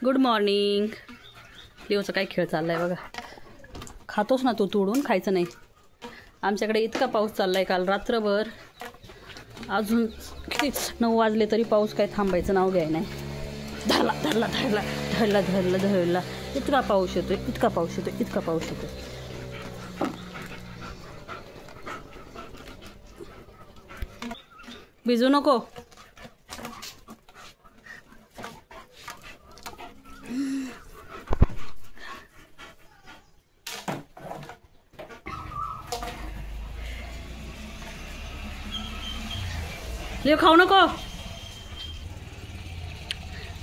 Good morning. लिओचा काय खेळ चाललाय बघा. खातोस ना तू तोडून, खायचं नाही. आमच्याकडे इतका पाऊस चाललाय काल रात्रभर. अजून किती 9 वाजले तरी पाऊस काय थांबायचं नाव घ्याय नाही. धरला धरला धरला धरला धरला धरला. इतका पाऊस येतोय, इतका पाऊस येतोय, इतका पाऊस येतोय. भिजू नको. लिओ खाऊ नको.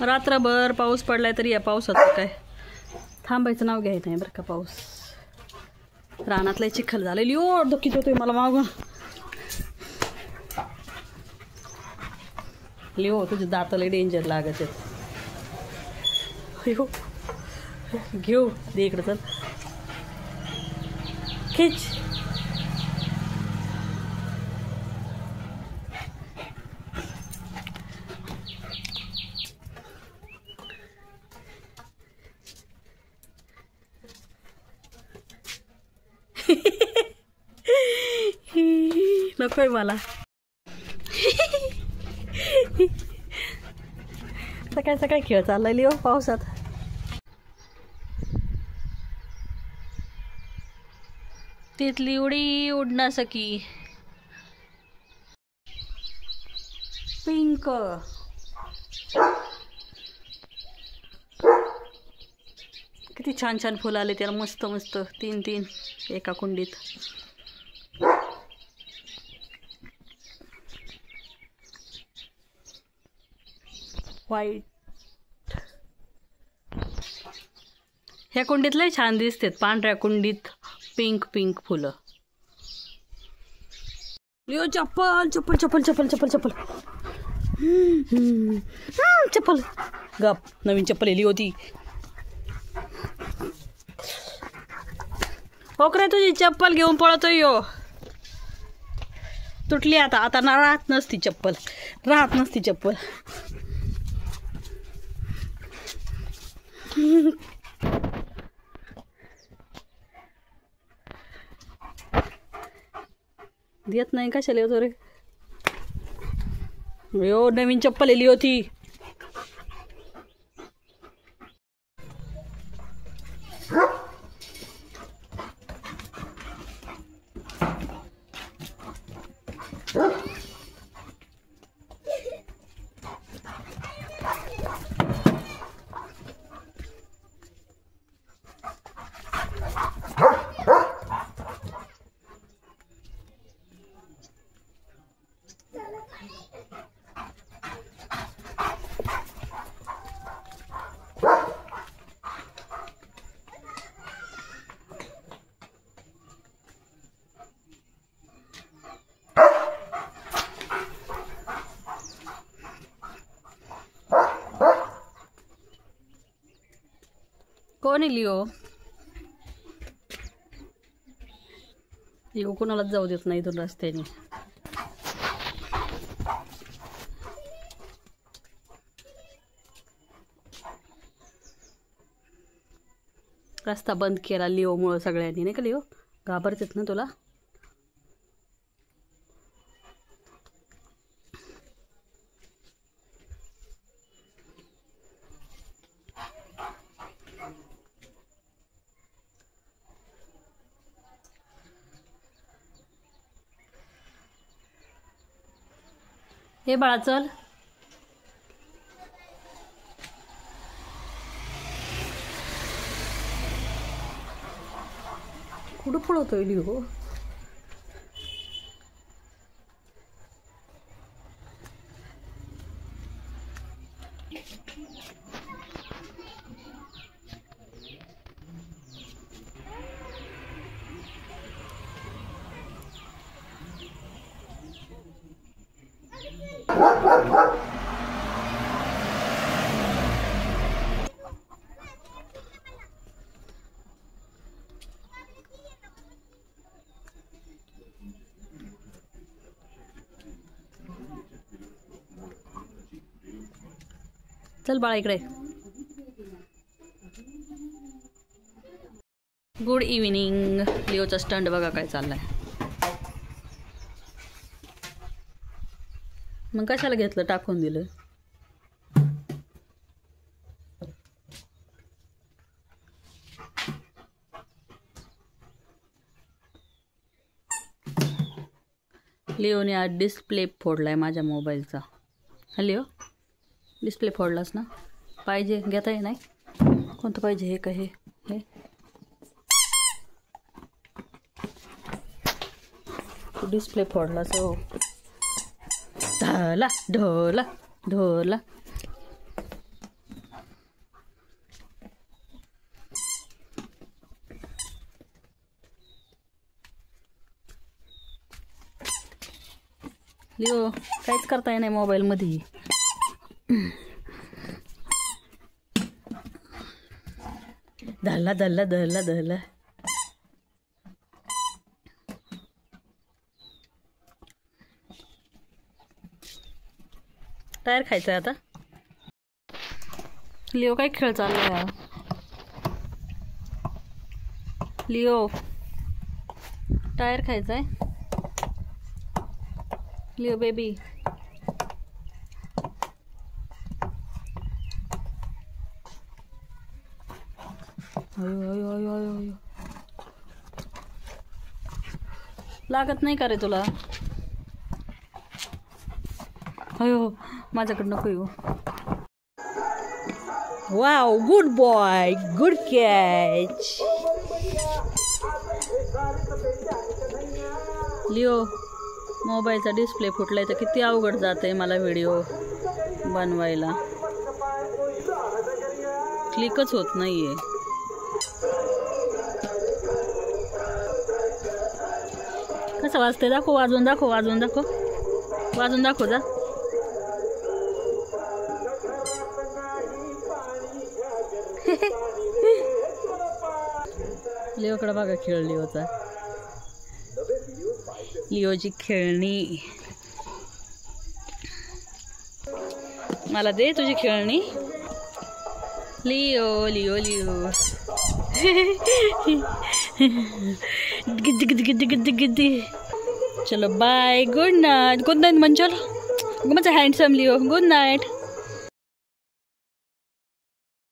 रात्रभर पाऊस पडलाय तरी या पावसाचं काय थांबायचं नाव घ्यायचं नाही बरं का. पाऊस रानातला चिखल झालं. लिओ धक्कीत होतोय मला मागून. लिओ तुझे दात लय डेंजर लागत आहेत. घेऊ दे इकडं चल. खिच. नकोय मला. सकाळी सकाळी खेळ चाललाय लिओ पावसात. तिथली उडी उडना सकी. पिंक. किती छान छान फुलं आले त्याला. मस्त मस्त 3 एका कुंडीत. व्हाईट. ह्या कुंडीत लय छान दिसतात. पांढऱ्या कुंडीत पिंक पिंक फुलं. लिओ चप्पल चप्पल चप्पल चप्पल चप्पल चप्पल चप्पल. गप. नवीन चप्पल लिली होती. होकरे तुझी चप्पल घेऊन पळतोय यो. तुटली आता. आता ना राहत नसती चप्पल. राहत नसती चप्पल. देत नाही कशाला येतो रे. यो नवीन चप्पल लिहिली होती. कोण आहे लिओ? लिओ कोणालाच जाऊ देत नाही इथून रस्त्याने. रस्ता बंद केला लिओमुळं सगळ्यांनी, नाही का लिओ? घाबरतात ना तुला? हे बाळा चल. कुठं पळतोय लिओ? चल बाळा इकडे. Good evening. लिओचा स्टंट बघा काय चाललाय. मग कशाला घेतलं, टाकून दिलं. लिओने आज डिस्प्ले फोडलाय माझ्या मोबाईलचा. हा लिओ, डिस्प्ले फोडलास ना. पाहिजे घेता ये नाही. कोणतं पाहिजे, हे का हे हे डिस्प्ले फोडलास. हो ढोला ढोला ढोला. लिओ काहीच करता येत नाही मोबाईलमध्ये. धरला धरला धरला धरला. टायर खायचं आता. लिओ काय खेळ चाललाय. लिओ टायर खायचाय. लिओ बेबी. लागत नाही का रे तुला. अयो माझ्याकडं नको येऊ. वाव, गुड बॉय, गुड कॅच. लिओ मोबाईलचा डिस्प्ले फुटलाय तर किती अवघड जातंय मला व्हिडिओ बनवायला. क्लिकच होत नाहीये. कसं वाजतंय दाखव. वाजवून दाखव. वाजवून दाखव. वाजून दाखव जा. लिओकडे बघा खेळ. लिओचा लिओची खेळणी. मला दे तुझी खेळणी. Leo Leo Leo. गिद्दी गिद्दी गिद्दी गिद्दी गिद्दी. चलो bye. Good night. Good night मंचल. मजा हँडसम लिओ. Good night.